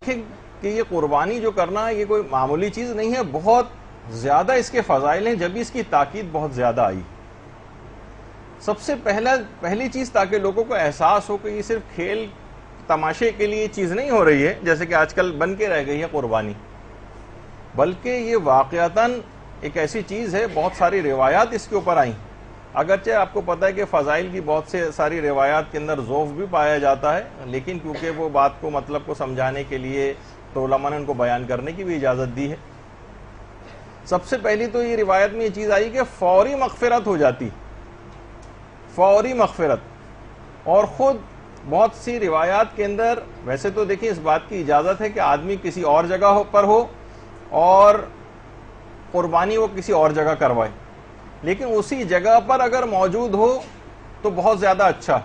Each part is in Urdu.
کہ یہ قربانی جو کرنا ہے یہ کوئی معمولی چیز نہیں ہے، بہت زیادہ اس کے فضائل ہیں، جبھی اس کی تاکید بہت زیادہ آئی۔ سب سے پہلی چیز تاکہ لوگوں کو احساس ہو کہ یہ صرف کھیل تماشے کے لیے چیز نہیں ہو رہی ہے جیسے کہ آج کل بن کے رہ گئی ہے قربانی، بلکہ یہ واقعتاً ایک ایسی چیز ہے، بہت ساری روایات اس کے اوپر آئیں۔ اگرچہ آپ کو پتہ ہے کہ فضائل کی بہت سے ساری روایات کے اندر ذوف بھی پایا جاتا ہے، لیکن کیونکہ وہ بات کو مطلب کو سمجھانے کے لیے تو علماء نے ان کو بیان کرنے کی بھی اجازت دی ہے۔ سب سے پہلی تو یہ روایت میں یہ چیز آئی کہ فوری مغفرت ہو جاتی، فوری مغفرت۔ اور خود بہت سی روایات کے اندر ویسے تو دیکھیں اس بات کی اجازت ہے کہ آدمی کسی اور جگہ پر ہو اور قربانی وہ کسی اور جگہ کروائے، لیکن اسی جگہ پر اگر موجود ہو تو بہت زیادہ اچھا،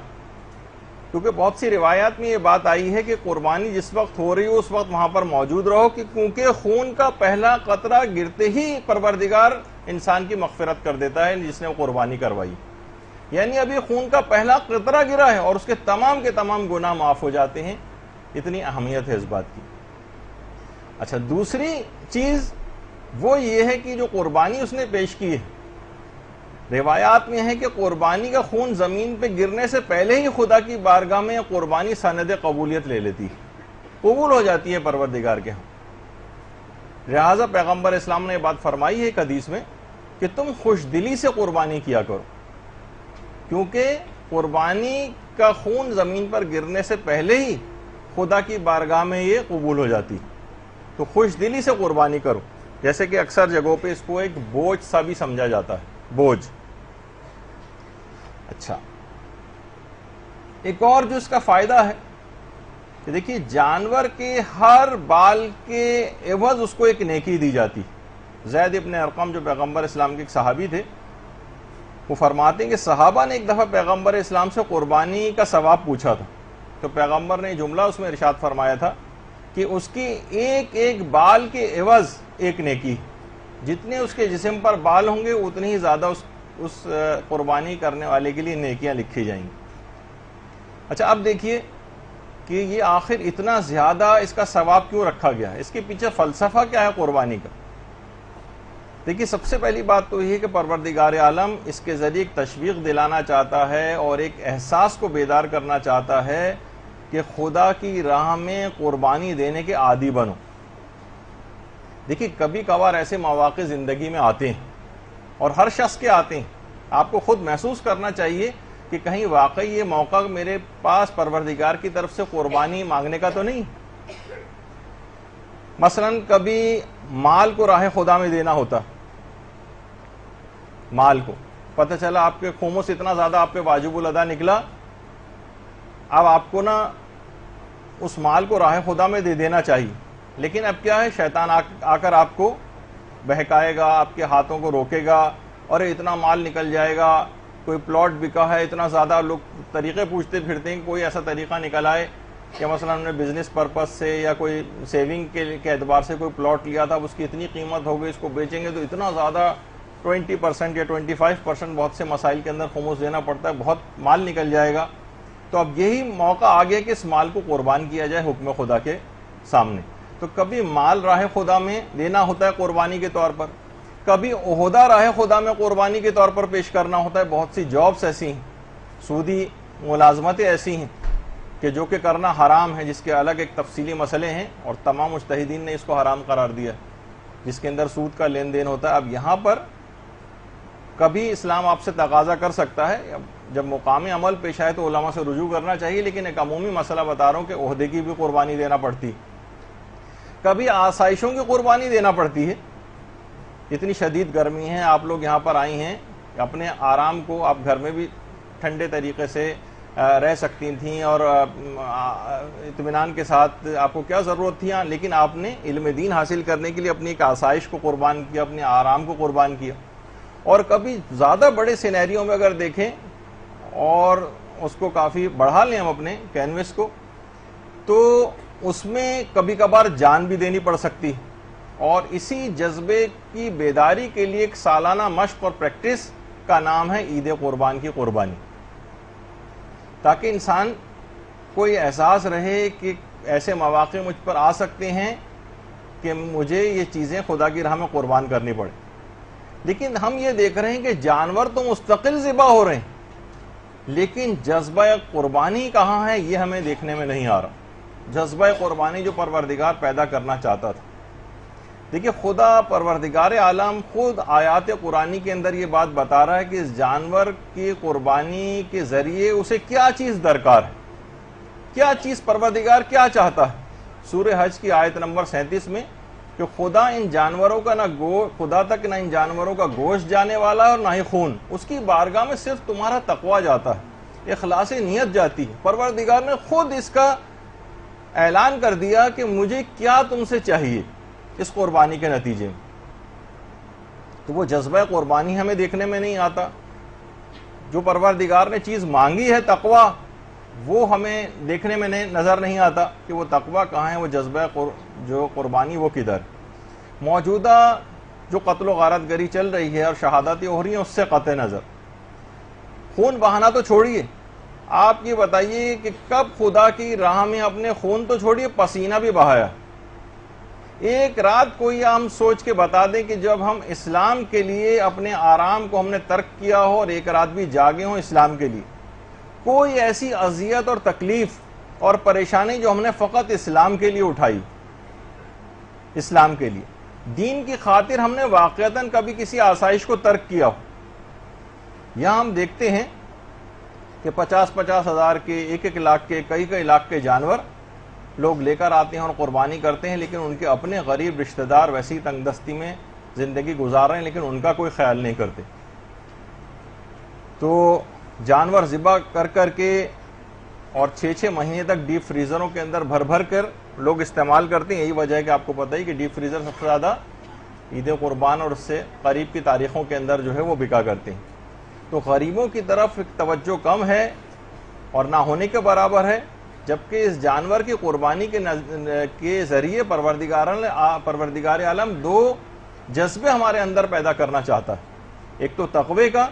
کیونکہ بہت سی روایات میں یہ بات آئی ہے کہ قربانی جس وقت ہو رہی ہو اس وقت وہاں پر موجود رہو، کہ کیونکہ خون کا پہلا قطرہ گرتے ہی پروردگار انسان کی مغفرت کر دیتا ہے جس نے وہ قربانی کروائی، یعنی ابھی خون کا پہلا قطرہ گرا ہے اور اس کے تمام گناہ معاف ہو جاتے ہیں۔ اتنی اہمیت ہے اس بات کی۔ اچھا، دوسری چیز وہ یہ ہے کہ جو قربانی اس نے پیش کی ہے، روایات میں ہے کہ قربانی کا خون زمین پہ گرنے سے پہلے ہی خدا کی بارگاہ میں قربانی سند قبولیت لے لیتی ہے، قبول ہو جاتی ہے پروردگار کے ہاں۔ لہٰذا پیغمبر اسلام نے یہ بات فرمائی ہے ایک حدیث میں کہ تم خوش دلی سے قربانی کیا کرو، کیونکہ قربانی کا خون زمین پر گرنے سے پہلے ہی خدا کی بارگاہ میں یہ قبول ہو جاتی، تو خوش دلی سے قربانی کرو۔ جیسے کہ اکثر جگہوں پہ اس کو ایک بوجھ سا بھی سمجھا جاتا ہے، بوجھ۔ اچھا، ایک اور جو اس کا فائدہ ہے کہ دیکھیے جانور کے ہر بال کے عوض اس کو ایک نیکی دی جاتی۔ زید ابن ارقم جو پیغمبر اسلام کے ایک صحابی تھے، وہ فرماتے ہیں کہ صحابہ نے ایک دفعہ پیغمبر اسلام سے قربانی کا ثواب پوچھا تھا، تو پیغمبر نے جملہ اس میں ارشاد فرمایا تھا کہ اس کی ایک بال کے عوض ایک نیکی، جتنے اس کے جسم پر بال ہوں گے اتنی ہی زیادہ اس قربانی کرنے والے کے لیے نیکیاں لکھی جائیں گی۔ اچھا، اب دیکھیے کہ یہ آخر اتنا زیادہ اس کا ثواب کیوں رکھا گیا ہے، اس کے پیچھے فلسفہ کیا ہے قربانی کا؟ دیکھیے سب سے پہلی بات تو یہ ہے کہ پروردگار عالم اس کے ذریعے ایک تشویق دلانا چاہتا ہے اور ایک احساس کو بیدار کرنا چاہتا ہے کہ خدا کی راہ میں قربانی دینے کے عادی بنو۔ دیکھیے کبھی کبھار ایسے مواقع زندگی میں آتے ہیں اور ہر شخص کے آتے ہیں، آپ کو خود محسوس کرنا چاہیے کہ کہیں واقعی یہ موقع میرے پاس پروردگار کی طرف سے قربانی مانگنے کا تو نہیں۔ مثلا کبھی مال کو راہ خدا میں دینا ہوتا، مال کو پتہ چلا آپ کے خمس اتنا زیادہ آپ پہ واجب الادا نکلا، اب آپ کو نا اس مال کو راہ خدا میں دے دینا چاہیے، لیکن اب کیا ہے، شیطان آ کر آپ کو بہکائے گا، آپ کے ہاتھوں کو روکے گا، اور اتنا مال نکل جائے گا، کوئی پلاٹ بکا ہے اتنا زیادہ، لوگ طریقے پوچھتے پھرتے ہیں، کوئی ایسا طریقہ نکل آئے کہ مثلا ہم نے بزنس پرپس سے یا کوئی سیونگ کے اعتبار سے کوئی پلاٹ لیا تھا، اس کی اتنی قیمت ہو گئی، اس کو بیچیں گے تو اتنا زیادہ 20% یا 25% بہت سے مسائل کے اندر خمس دینا پڑتا ہے، بہت مال نکل جائے گا۔ تو اب یہی موقع آ گیا کہ اس مال کو قربان کیا جائے حکم خدا کے سامنے۔ تو کبھی مال راہ خدا میں دینا ہوتا ہے قربانی کے طور پر، کبھی عہدہ راہ خدا میں قربانی کے طور پر پیش کرنا ہوتا ہے۔ بہت سی جابس ایسی ہیں، سودی ملازمتیں ایسی ہیں کہ جو کہ کرنا حرام ہے، جس کے الگ ایک تفصیلی مسئلے ہیں اور تمام مجتہدین نے اس کو حرام قرار دیا ہے، جس کے اندر سود کا لین دین ہوتا ہے۔ اب یہاں پر کبھی اسلام آپ سے تقاضا کر سکتا ہے، جب مقام عمل پیش آئے تو علماء سے رجوع کرنا چاہیے، لیکن ایک عمومی مسئلہ بتا رہا ہوں کہ عہدے کی بھی قربانی دینا پڑتی، کبھی آسائشوں کی قربانی دینا پڑتی ہے۔ اتنی شدید گرمی ہے، آپ لوگ یہاں پر آئی ہیں، اپنے آرام کو آپ گھر میں بھی ٹھنڈے طریقے سے رہ سکتی تھیں اور اطمینان کے ساتھ، آپ کو کیا ضرورت تھی، لیکن آپ نے علم دین حاصل کرنے کے لیے اپنی ایک آسائش کو قربان کیا، اپنے آرام کو قربان کیا۔ اور کبھی زیادہ بڑے سینیریوں میں اگر دیکھیں اور اس کو کافی بڑھا لیں ہم اپنے کینوس کو، تو اس میں کبھی کبھار جان بھی دینی پڑ سکتی، اور اسی جذبے کی بیداری کے لیے ایک سالانہ مشق اور پریکٹس کا نام ہے عید قربان کی قربانی، تاکہ انسان کو یہ احساس رہے کہ ایسے مواقع مجھ پر آ سکتے ہیں کہ مجھے یہ چیزیں خدا کی راہ میں قربان کرنی پڑے، لیکن ہم یہ دیکھ رہے ہیں کہ جانور تو مستقل ذبح ہو رہے ہیں، لیکن جذبہ قربانی کہاں ہے یہ ہمیں دیکھنے میں نہیں آ رہا۔ جذبہ قربانی جو پروردگار پیدا کرنا چاہتا تھا۔ دیکھیے خدا پروردگار عالم خود آیات قرآنی کے اندر یہ بات بتا رہا ہے کہ اس جانور کی قربانی کے ذریعے اسے کیا چیز درکار ہے، کیا چیز پروردگار کیا چاہتا ہے۔ سورہ حج کی آیت نمبر 37 میں کہ خدا ان جانوروں کا خدا تک نہ ان جانوروں کا گوشت جانے والا ہے اور نہ ہی خون، اس کی بارگاہ میں صرف تمہارا تقوی جاتا ہے، اخلاص نیت جاتی ہے۔ پروردگار نے خود اس کا اعلان کر دیا کہ مجھے کیا تم سے چاہیے اس قربانی کے نتیجے میں۔ تو وہ جذبہ قربانی ہمیں دیکھنے میں نہیں آتا۔ جو پروردگار نے چیز مانگی ہے تقوی، وہ ہمیں دیکھنے میں نظر نہیں آتا کہ وہ تقوی کہاں ہے، وہ جذبہ جو قربانی وہ کدھر۔ موجودہ جو قتل و غارت گری چل رہی ہے اور شہادتیں ہو رہی ہیں اس سے قطع نظر۔ خون بہانا تو چھوڑیے، آپ یہ بتائیے کہ کب خدا کی راہ میں اپنے خون تو چھوڑیے پسینہ بھی بہایا؟ ایک رات کوئی ہم سوچ کے بتا دیں کہ جب ہم اسلام کے لیے اپنے آرام کو ہم نے ترک کیا ہو اور ایک رات بھی جاگے ہوں اسلام کے لیے، کوئی ایسی اذیت اور تکلیف اور پریشانی جو ہم نے فقط اسلام کے لیے اٹھائی، اسلام کے لیے دین کی خاطر ہم نے واقعتاً کبھی کسی آسائش کو ترک کیا ہو؟ یہاں ہم دیکھتے ہیں کہ 50-50 ہزار کے، 1-1 لاکھ کے، کئی لاکھ کے جانور لوگ لے کر آتے ہیں اور قربانی کرتے ہیں، لیکن ان کے اپنے غریب رشتہ دار ویسی تنگ دستی میں زندگی گزار رہے ہیں، لیکن ان کا کوئی خیال نہیں کرتے۔ تو جانور ذبح کر کے اور 6 مہینے تک ڈیپ فریزروں کے اندر بھر کر لوگ استعمال کرتے ہیں۔ یہی وجہ ہے کہ آپ کو پتہ ہی کہ ڈیپ فریزر سب سے زیادہ عید قربان اور اس سے قریب کی تاریخوں کے اندر جو ہے وہ بکا کرتے ہیں۔ تو غریبوں کی طرف ایک توجہ کم ہے اور نہ ہونے کے برابر ہے، جبکہ اس جانور کی قربانی کے ذریعے پروردگار عالم 2 جذبے ہمارے اندر پیدا کرنا چاہتا ہے، ایک تو تقوی کا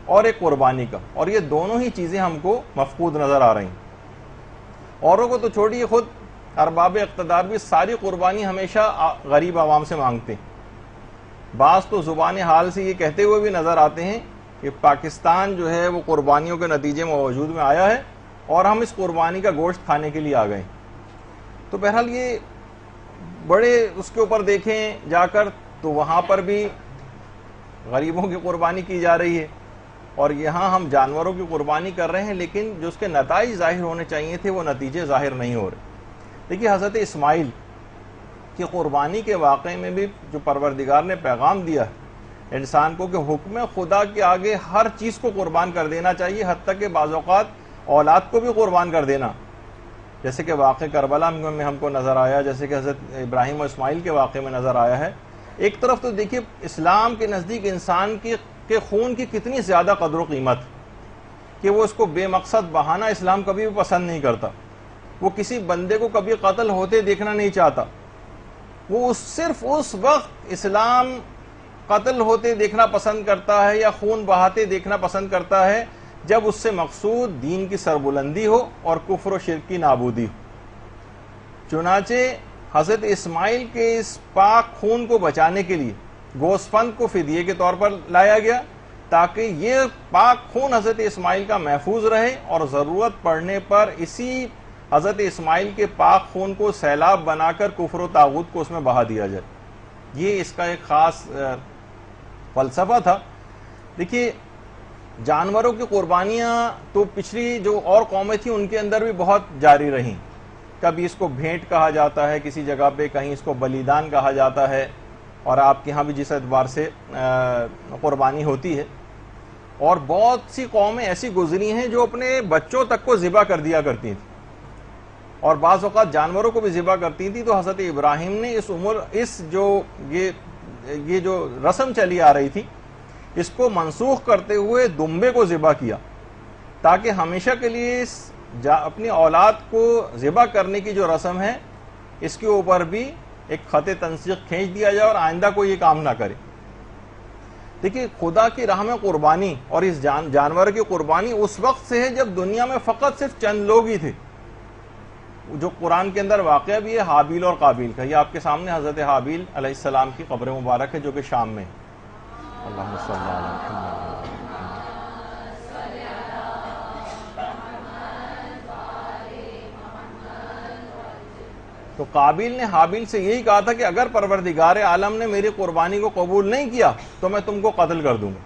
اور ایک قربانی کا، اور یہ دونوں ہی چیزیں ہم کو مفقود نظر آ رہی ہیں۔ اوروں کو تو چھوڑیے، خود ارباب اقتدار بھی ساری قربانی ہمیشہ غریب عوام سے مانگتے ہیں۔ بعض تو زبان حال سے یہ کہتے ہوئے بھی نظر آتے ہیں کہ پاکستان جو ہے وہ قربانیوں کے نتیجے میں وجود میں آیا ہے اور ہم اس قربانی کا گوشت کھانے کے لیے آ گئے۔ تو بہرحال یہ بڑے اس کے اوپر دیکھیں جا کر تو وہاں پر بھی غریبوں کی قربانی کی جا رہی ہے، اور یہاں ہم جانوروں کی قربانی کر رہے ہیں، لیکن جو اس کے نتائج ظاہر ہونے چاہیے تھے وہ نتیجے ظاہر نہیں ہو رہے۔ دیکھیے حضرت اسماعیل کی قربانی کے واقعے میں بھی جو پروردگار نے پیغام دیا ہے انسان کو کہ حکم خدا کے آگے ہر چیز کو قربان کر دینا چاہیے، حتیٰ کہ بعض اوقات اولاد کو بھی قربان کر دینا، جیسے کہ واقع کربلا میں ہم کو نظر آیا، جیسے کہ حضرت ابراہیم و اسماعیل کے واقعے میں نظر آیا ہے۔ ایک طرف تو دیکھیے اسلام کے نزدیک انسان کے خون کی کتنی زیادہ قدر و قیمت کہ وہ اس کو بے مقصد بہانا اسلام کبھی بھی پسند نہیں کرتا۔ وہ کسی بندے کو کبھی قتل ہوتے دیکھنا نہیں چاہتا، وہ صرف اس وقت اسلام قتل ہوتے دیکھنا پسند کرتا ہے یا خون بہاتے دیکھنا پسند کرتا ہے جب اس سے مقصود دین کی سربلندی ہو اور کفر و شرک کی نابودی ہو۔ چنانچہ حضرت اسماعیل کے اس پاک خون کو بچانے کے لیے گوسفند کو فدیے کے طور پر لایا گیا تاکہ یہ پاک خون حضرت اسماعیل کا محفوظ رہے اور ضرورت پڑنے پر اسی حضرت اسماعیل کے پاک خون کو سیلاب بنا کر کفر و طاغوت کو اس میں بہا دیا جائے۔ یہ اس کا ایک خاص فلسفہ تھا۔ دیکھیے جانوروں کی قربانیاں تو پچھلی جو اور قومیں تھیں ان کے اندر بھی بہت جاری رہیں۔ کبھی اس کو بھینٹ کہا جاتا ہے کسی جگہ پہ، کہیں اس کو بلیدان کہا جاتا ہے، اور آپ کے ہاں بھی جس اعتبار سے قربانی ہوتی ہے۔ اور بہت سی قومیں ایسی گزری ہیں جو اپنے بچوں تک کو ذبح کر دیا کرتی تھیں اور بعض اوقات جانوروں کو بھی ذبح کرتی تھیں۔ تو حضرت ابراہیم نے یہ جو رسم چلی آ رہی تھی اس کو منسوخ کرتے ہوئے دمبے کو ذبح کیا تاکہ ہمیشہ کے لیے اپنی اولاد کو ذبح کرنے کی جو رسم ہے اس کے اوپر بھی ایک خط تنسیق کھینچ دیا جائے اور آئندہ کوئی یہ کام نہ کرے۔ دیکھیے خدا کی راہ میں قربانی اور اس جانور کی قربانی اس وقت سے ہے جب دنیا میں فقط صرف چند لوگ ہی تھے، جو قرآن کے اندر واقعہ بھی ہے حابیل اور قابیل کا. یہ آپ کے سامنے حضرت حابیل علیہ السلام کی قبر مبارک ہے جو کہ شام میں. اللہم صلی علی محمد. تو قابیل نے حابیل سے یہی کہا تھا کہ اگر پروردگار عالم نے میری قربانی کو قبول نہیں کیا تو میں تم کو قتل کر دوں گا.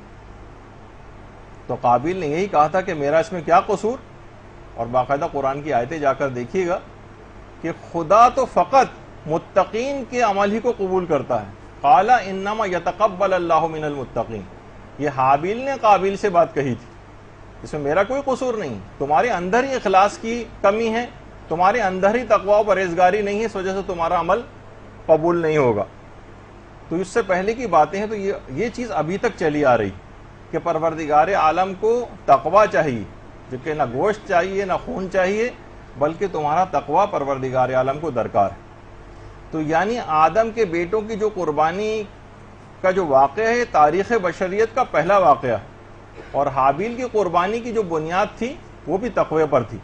تو قابیل نے یہی کہا تھا کہ میرا اس میں کیا قصور. اور باقاعدہ قرآن کی آیتیں جا کر دیکھیے گا کہ خدا تو فقط متقین کے عمل ہی کو قبول کرتا ہے. قال انما یتقبل اللہ من المتقین. یہ حابیل نے قابیل سے بات کہی تھی, اس میں میرا کوئی قصور نہیں. تمہارے اندر ہی اخلاص کی کمی ہے, تمہارے اندر ہی تقوی و پرہیزگاری نہیں ہے, اس وجہ سے تمہارا عمل قبول نہیں ہوگا. تو اس سے پہلے کی باتیں ہیں. تو یہ چیز ابھی تک چلی آ رہی کہ پروردگار عالم کو تقوی چاہیے, جو کہ نہ گوشت چاہیے نہ خون چاہیے, بلکہ تمہارا تقوی پروردگار عالم کو درکار ہے. تو یعنی آدم کے بیٹوں کی جو قربانی کا جو واقعہ ہے تاریخ بشریت کا پہلا واقعہ, اور حابیل کی قربانی کی جو بنیاد تھی وہ بھی تقوی پر تھی.